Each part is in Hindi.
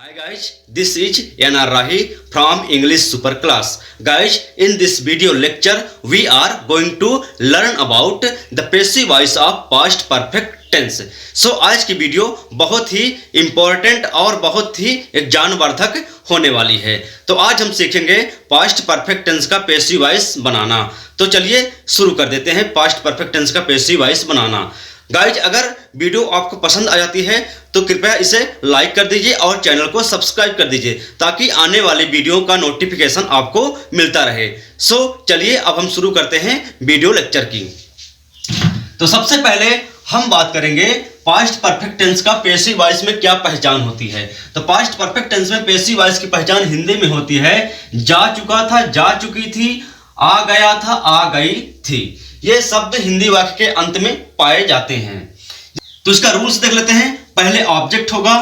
Hi guys, this is NR Rahi from English Super Class. Guys, in this video lecture, we are going to learn about the passive voice of past perfect tense. So आज की वीडियो बहुत ही इम्पोर्टेंट और बहुत ही ज्ञानवर्धक होने वाली है। तो आज हम सीखेंगे पास्ट परफेक्ट टेंस का पैसिव वॉइस बनाना। तो चलिए शुरू कर देते हैं पास्ट परफेक्ट टेंस का पैसिव वॉइस बनाना। गाइज, अगर वीडियो आपको पसंद आ जाती है तो कृपया इसे लाइक कर दीजिए और चैनल को सब्सक्राइब कर दीजिए ताकि आने वाली वीडियो का नोटिफिकेशन आपको मिलता रहे। सो चलिए अब हम शुरू करते हैं वीडियो लेक्चर की। तो सबसे पहले हम बात करेंगे पास्ट परफेक्ट टेंस का पैसिव वॉइस में क्या पहचान होती है। तो पास्ट परफेक्ट टेंस में पैसिव वॉइस की पहचान हिंदी में होती है जा चुका था, जा चुकी थी, आ गया था, आ गई थी। ये शब्द हिंदी वाक्य के अंत में पाए जाते हैं। तो इसका रूल्स देख लेते हैं। पहले ऑब्जेक्ट होगा।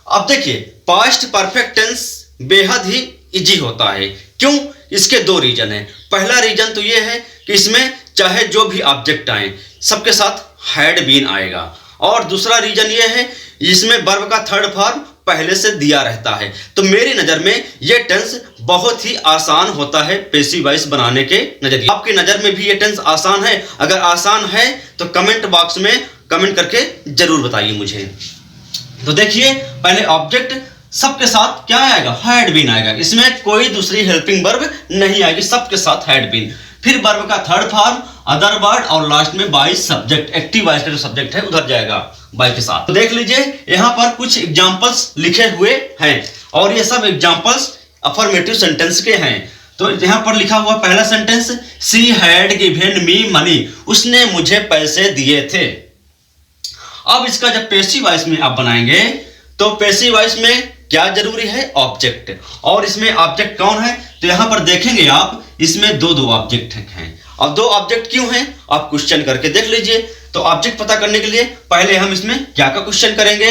अब देखिए, पास्ट परफेक्ट टेंस बेहद ही इजी होता है। क्यों? इसके दो रीजन है। पहला रीजन तो ये है कि इसमें चाहे जो भी ऑब्जेक्ट आए सबके साथ हैड बीन आएगा, और दूसरा रीजन ये है इसमें वर्ब का थर्ड फॉर्म पहले से दिया रहता है। तो मेरी नजर में ये टेंस बहुत ही आसान होता है पैसिव वॉइस बनाने के नजरिए। आपकी नजर में भी ये टेंस आसान है? अगर आसान है तो कमेंट बॉक्स में कमेंट करके जरूर बताइए मुझे। तो देखिए, पहले ऑब्जेक्ट सबके साथ क्या आएगा? हैड बीन आएगा। इसमें कोई दूसरी हेल्पिंग वर्ब नहीं आएगी, सबके साथ हैड बीन। फिर वर्ब का थर्ड फॉर्म, अदर वर्ड, और लास्ट में बाय सब्जेक्ट, एक्टिव वॉइस का जो सब्जेक्ट है उधर जाएगा बाय के साथ। तो देख लीजिए, यहाँ पर कुछ एग्जांपल्स लिखे हुए हैं और ये सब एग्जांपल्स अफर्मेटिव सेंटेंस के हैं। तो यहाँ पर लिखा हुआ पहला sentence, she had given me money, उसने मुझे पैसे दिए थे। अब इसका जब पैसिव वॉइस में आप बनाएंगे तो पैसिव वॉइस में क्या जरूरी है? ऑब्जेक्ट। और इसमें ऑब्जेक्ट कौन है? तो यहां पर देखेंगे आप, इसमें दो ऑब्जेक्ट हैं। अब दो ऑब्जेक्ट क्यों हैं आप क्वेश्चन करके देख लीजिए। तो ऑब्जेक्ट पता करने के लिए पहले हम इसमें क्या का क्वेश्चन करेंगे?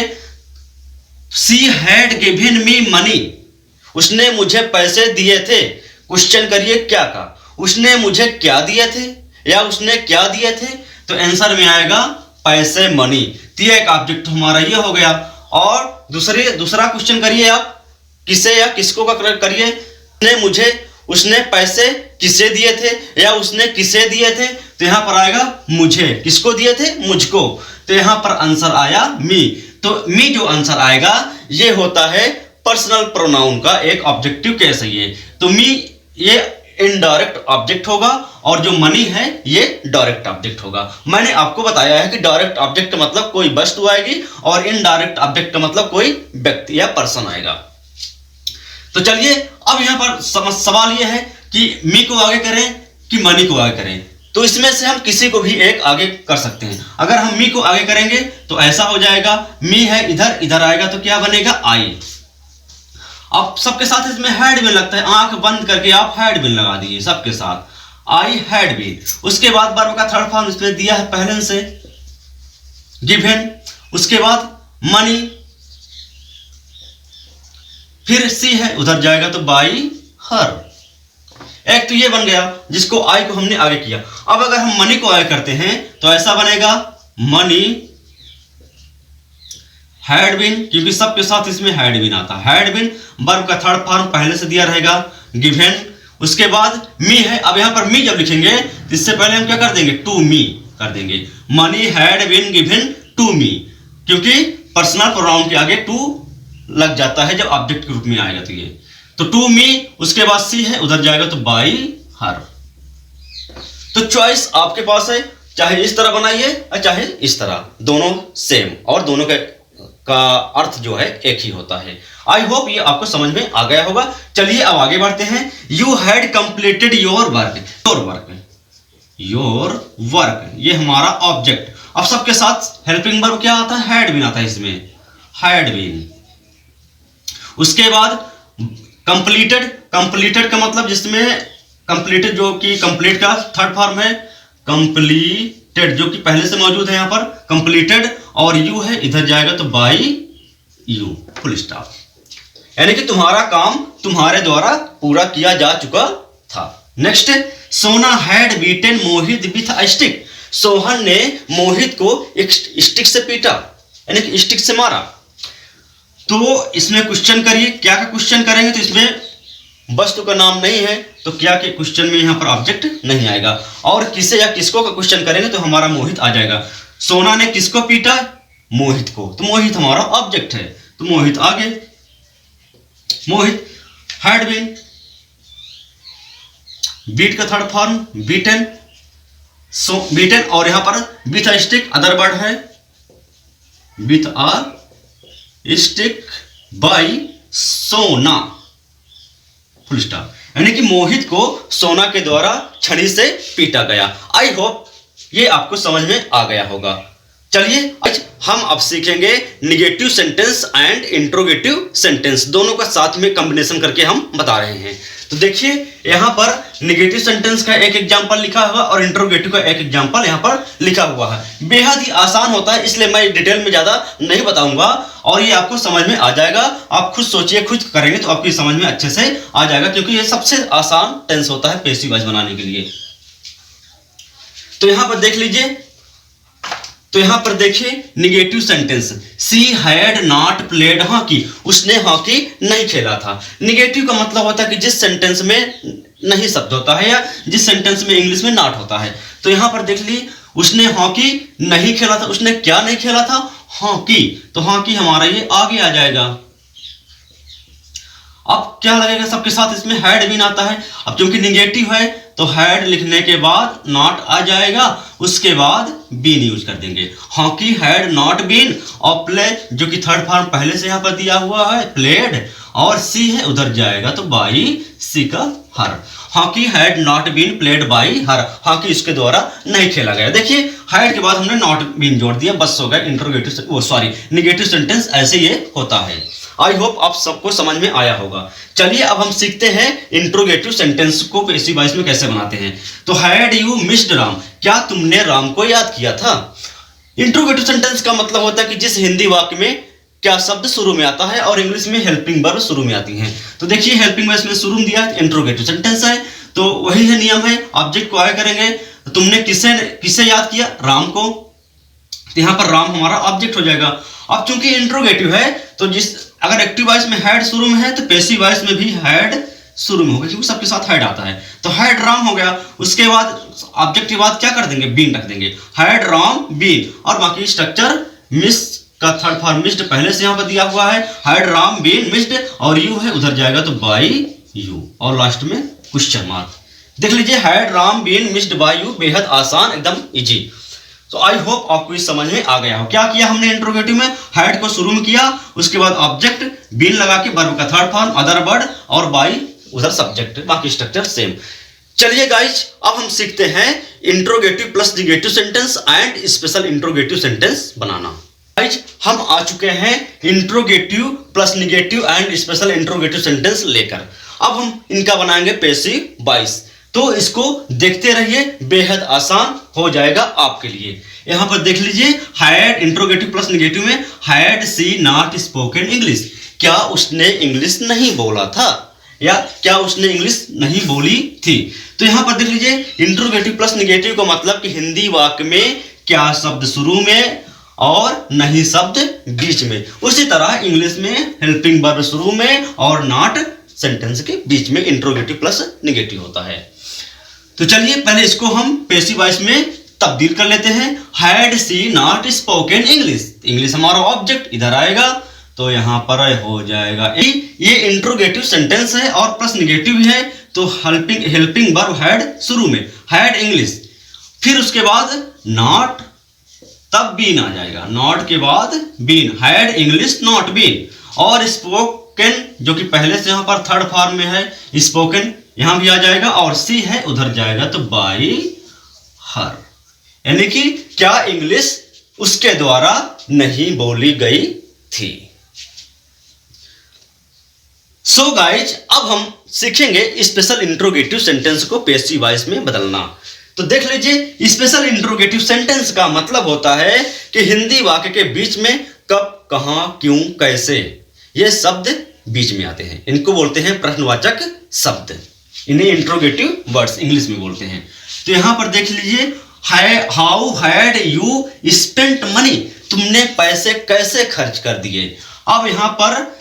She had given me money, उसने मुझे पैसे दिए थे। क्वेश्चन करिए क्या का? उसने मुझे क्या दिए थे या उसने क्या दिए थे? तो आंसर में आएगा पैसे, मनी। तो ये एक ऑब्जेक्ट हमारा ये हो गया। और दूसरा क्वेश्चन करिए आप, किसे या किसको का करिए। उसने पैसे किसे दिए थे या उसने किसे दिए थे? तो यहां पर आएगा मुझे। किसको दिए थे? मुझको। तो यहां पर आंसर आया मी। तो मी जो आंसर आएगा ये होता है पर्सनल प्रोनाउन का एक ऑब्जेक्टिव केस है ये। तो मी ये इनडायरेक्ट ऑब्जेक्ट होगा और जो मनी है ये डायरेक्ट ऑब्जेक्ट होगा। मैंने आपको बताया है कि डायरेक्ट ऑब्जेक्ट का मतलब कोई वस्तु आएगी और इनडायरेक्ट ऑब्जेक्ट का मतलब कोई व्यक्ति या पर्सन आएगा। तो चलिए, अब यहां पर सवाल यह है कि मी को आगे करें कि मनी को आगे करें। तो इसमें से हम किसी को भी एक आगे कर सकते हैं। अगर हम मी को आगे करेंगे तो ऐसा हो जाएगा, मी है इधर, इधर आएगा तो क्या बनेगा? आई। अब सबके साथ इसमें हैड बीन लगता है, आंख बंद करके आप हैड बीन लगा दीजिए सबके साथ, आई हैड बीन। उसके बाद वर्ब का थर्ड फॉर्म इसमें दिया है पहले से, गिवन। उसके बाद मनी, फिर सी है उधर जाएगा तो बाई हर। एक तो ये बन गया जिसको आई को हमने आगे किया। अब अगर हम मनी को आगे करते हैं तो ऐसा बनेगा, मनी हैड बीन, क्योंकि सबके साथ इसमें हैड बीन आता है। हैड बीन, वर्ब का थर्ड फॉर्म पहले से दिया रहेगा, गिवन। उसके बाद मी है। अब यहां पर मी जब लिखेंगे तो इससे पहले हम क्या कर देंगे? टू मी कर देंगे। Money had been given to me, क्योंकि पर्सनल प्रोनाउन के आगे टू लग जाता है जब ऑब्जेक्ट के रूप में आएगा। तो ये तो टू मी, उसके बाद सी है उधर जाएगा तो बाई हर। तो चॉइस आपके पास है, चाहे इस तरह बनाइए और चाहे इस तरह, दोनों सेम और दोनों का अर्थ जो है एक ही होता है। आई होप ये आपको समझ में आ गया होगा। चलिए अब आगे बढ़ते हैं। You had completed your work, your work ये हमारा ऑब्जेक्ट। अब सबके साथ हेल्पिंग वर्ब क्या आता है? हैड बीन आता है इसमें, हैड बीन। उसके बाद कंप्लीटेड का मतलब जिसमें कंप्लीटेड जो कि कंप्लीट का थर्ड फॉर्म है, कंप्लीटेड जो कि पहले से मौजूद है यहां पर, कंप्लीटेड, और यू है इधर जाएगा तो बाई यू, फुल स्टॉप। यानी कि तुम्हारा काम तुम्हारे द्वारा पूरा किया जा चुका था। नेक्स्ट, सोना had beaten Mohit with a stick, Sohan ने मोहित को एक स्टिक से पीटा, यानी कि स्टिक से मारा। तो इसमें क्वेश्चन करिए, क्या का क्वेश्चन करेंगे, तो इसमें वस्तु का नाम नहीं है तो क्या के क्वेश्चन में यहाँ पर ऑब्जेक्ट नहीं आएगा। और किसे या किसको का क्वेश्चन करेंगे तो हमारा मोहित आ जाएगा। सोना ने किसको पीटा, मोहित को, तो मोहित हमारा ऑब्जेक्ट है, तो मोहित आगे। मोहित हैड बीन, बीट का थर्ड फॉर्म बीटन, सो बीटन, और यहां पर with a stick other word है, विथ अ स्टिक बाय सोना, फुल स्टॉप। यानी कि मोहित को सोना के द्वारा छड़ी से पीटा गया। आई होप ये आपको समझ में आ गया होगा। चलिए आज हम अब सीखेंगे negative sentence and interrogative sentence, दोनों का साथ में कॉम्बिनेशन करके हम बता रहे हैं। तो देखिए यहां पर निगेटिव सेंटेंस का एक एग्जांपल लिखा हुआ और इंट्रोगेटिव का एक एग्जांपल यहां पर लिखा हुआ है। बेहद ही आसान होता है, इसलिए मैं डिटेल में ज्यादा नहीं बताऊंगा और ये आपको समझ में आ जाएगा। आप खुद सोचिए, खुद करेंगे तो आपकी समझ में अच्छे से आ जाएगा, क्योंकि ये सबसे आसान टेंस होता है पैसिव वॉइस बनाने के लिए। तो यहां पर देख लीजिए, तो यहां पर देखिए negative sentence, she had not played hockey, उसने हॉकी नहीं खेला था। निगेटिव का मतलब होता है कि जिस सेंटेंस में नहीं शब्द होता है या जिस सेंटेंस में इंग्लिश में नॉट होता है। तो यहां पर देख लीजिए उसने हॉकी नहीं खेला था, उसने क्या नहीं खेला था, हॉकी, तो हॉकी हमारा ये आगे आ जाएगा। अब क्या लगेगा, सबके साथ इसमें हैड बीन आता है। अब क्योंकि निगेटिव है तो हैड लिखने के बाद नॉट आ जाएगा, उसके बाद बीन यूज कर देंगे। हॉकी हैड नॉट बीन, और प्ले जो कि थर्ड फॉर्म पहले से यहां पर दिया हुआ है प्लेड, और सी है उधर जाएगा तो बाई सी का हर। Hockey had not been played by her, hockey इसके द्वारा नहीं खेला गया। देखिए हैड के बाद हमने नॉट बीन जोड़ दिया, बस हो गया इंट्रोगेटिव निगेटिव सेंटेंस ऐसे ये होता है। आई होप आप सबको समझ में आया होगा। चलिए अब हम सीखते हैं इंट्रोगेटिव सेंटेंस को पैसिव वॉइस में कैसे बनाते हैं। तो हैड यू मिस्ड राम, क्या तुमने राम को याद किया था। इंट्रोगेटिव सेंटेंस का मतलब होता है कि जिस हिंदी वाक्य में क्या शब्द शुरू में आता है और इंग्लिश में हेल्पिंग वर्ब शुरू में आती हैं। तो देखिए हेल्पिंग वर्ब में शुरू में दिया है, इंट्रोगेटिव सेंटेंस है, तो वही है नियम है, ऑब्जेक्ट को आगे करेंगे। तुमने किसे याद किया, राम को, तो यहां पर राम हमारा ऑब्जेक्ट हो जाएगा। अब चूंकि इंट्रोगेटिव है तो जिस अगर एक्टिव वॉइस में हैड शुरू में है तो पैसिव वॉइस में भी हैड शुरू में होगा, क्योंकि सबके साथ हैड आता है। तो हैड राम हो गया, उसके बाद ऑब्जेक्ट के बाद क्या कर देंगे, बीन रख देंगे, हैड राम बीन, और बाकी स्ट्रक्चर मिस का थर्ड फॉर्म मिस्ड पहले से यहां पर दिया हुआ है, हैड राम बीन मिस्ड, और यू है उधर जाएगा तो बाई यू, और लास्ट में क्वेश्चन मार्क। देख लीजिए had Ram been missed by you, बेहद आसान, एकदम इजी। तो आई होप आपको इस समझ में आ गया हो। क्या किया हमने इंट्रोगेटिव में, हैड को शुरू में किया, उसके बाद ऑब्जेक्ट बीन लगा के वर्ब का थर्ड फॉर्म अदर वर्ड, और बाई उधर सब्जेक्ट, बाकी स्ट्रक्चर सेम। चलिए गाइज अब हम सीखते हैं interrogative plus negative sentence and special interrogative sentence banana. Guys हम आ चुके हैं interrogative plus negative and special interrogative sentence लेकर। अब हम इनका बनाएंगे पैसिव वॉइस, तो इसको देखते रहिए, बेहद आसान हो जाएगा आपके लिए। यहां पर देख लीजिए हैड इंट्रोगेटिव प्लस निगेटिव में, had she not spoken English, क्या उसने इंग्लिश नहीं बोला था, या क्या उसने इंग्लिश नहीं बोली थी। तो यहां पर देख लीजिए इंट्रोगेटिव प्लस निगेटिव का मतलब कि हिंदी वाक्य में क्या शब्द शुरू में और नहीं शब्द बीच में, उसी तरह इंग्लिश में हेल्पिंग वर्ब शुरू में और नॉट सेंटेंस के बीच में इंट्रोगेटिव प्लस निगेटिव होता है। तो चलिए पहले इसको हम पैसिव वॉइस में तब्दील कर लेते हैं। Had she not spoken English, English हमारा ऑब्जेक्ट इधर आएगा, तो यहां पर हो जाएगा ये इंट्रोगेटिव सेंटेंस है और प्लस निगेटिव है, तो हेल्पिंग वर्ब हैड शुरू में, हैड इंग्लिश, फिर उसके बाद नॉट, तब बीन आ जाएगा, नॉट के बाद been, had English not been, और स्पोकन जो कि पहले से यहां पर थर्ड फॉर्म में है, स्पोकन यहां भी आ जाएगा, और सी है उधर जाएगा तो बाई हर, यानी कि क्या इंग्लिश उसके द्वारा नहीं बोली गई थी। सो गाइज अब हम सीखेंगे स्पेशल इंट्रोगेटिव सेंटेंस को पैसिव वॉइस में बदलना। तो देख लीजिए स्पेशल इंट्रोगेटिव सेंटेंस का मतलब होता है कि हिंदी वाक्य के बीच में कब, कहां, क्यों, कैसे ये शब्द बीच में आते हैं, इनको बोलते हैं प्रश्नवाचक शब्द, इन्हें इंट्रोगेटिव वर्ड्स इंग्लिश में बोलते हैं। तो यहां पर देख लीजिए how had you spent money, तुमने पैसे कैसे खर्च कर दिए, अब यहाँ पर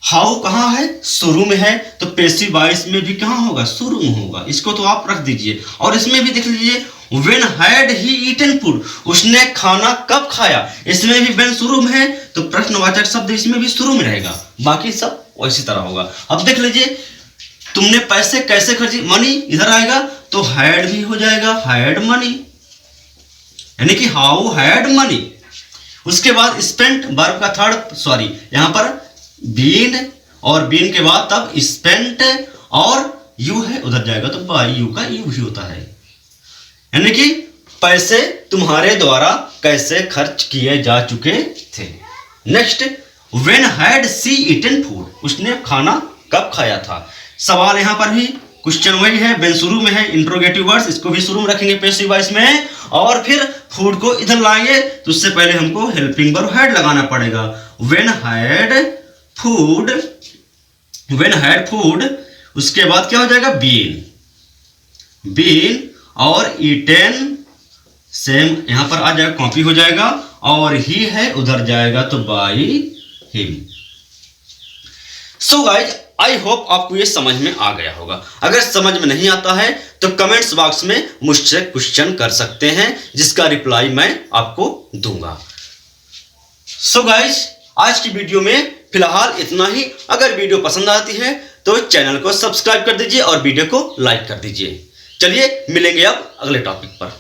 हाउ कहाँ है, शुरू में है, तो पैसिव वॉइस में भी कहाँ होगा, शुरू में होगा। इसको तो आप रख दीजिए। और इसमें भी देख लीजिए, when had he eaten food, उसने खाना कब खाया, इसमें भी व्हेन शुरू में है तो प्रश्नवाचक शब्द इसमें भी शुरू में रहेगा, बाकी सब वैसी तरह होगा। अब देख लीजिए, तुमने पैसे कैसे खर्चे, मनी इधर आएगा तो हैड भी हो जाएगा, हैड मनी, यानी कि हाउ हैड मनी। उसके बाद स्पेंट वर्ब का थर्ड यहाँ पर बीन, और बीन के बाद तब स्पेंट, और यू है उधर जाएगा तो बाई यू का यू ही होता है, यानी कि पैसे तुम्हारे द्वारा कैसे खर्च किए जा चुके थे। Next, when had she eaten food, उसने खाना कब खाया था। सवाल यहाँ पर भी क्वेश्चन वही है, व्हेन शुरू में है, इंट्रोगेटिव वर्ड्स इसको भी शुरू में रखेंगे पैसिव वॉइस में, और फिर फूड को इधर लाएंगे तो उससे पहले हमको हेल्पिंग वर्ब हैड लगाना पड़ेगा। When had food, when had food, उसके बाद क्या हो जाएगा, बीन, बीन, और ईटेन सेम यहां पर आ जाएगा, कॉपी हो जाएगा, और ही है उधर जाएगा तो by him. So guys, I hope आपको ये समझ में आ गया होगा। अगर समझ में नहीं आता है तो कमेंट्स बॉक्स में मुझसे क्वेश्चन कर सकते हैं, जिसका रिप्लाई मैं आपको दूंगा। सो गाइज, आज की वीडियो में फिलहाल इतना ही। अगर वीडियो पसंद आती है तो चैनल को सब्सक्राइब कर दीजिए और वीडियो को लाइक कर दीजिए। चलिए मिलेंगे अब अगले टॉपिक पर।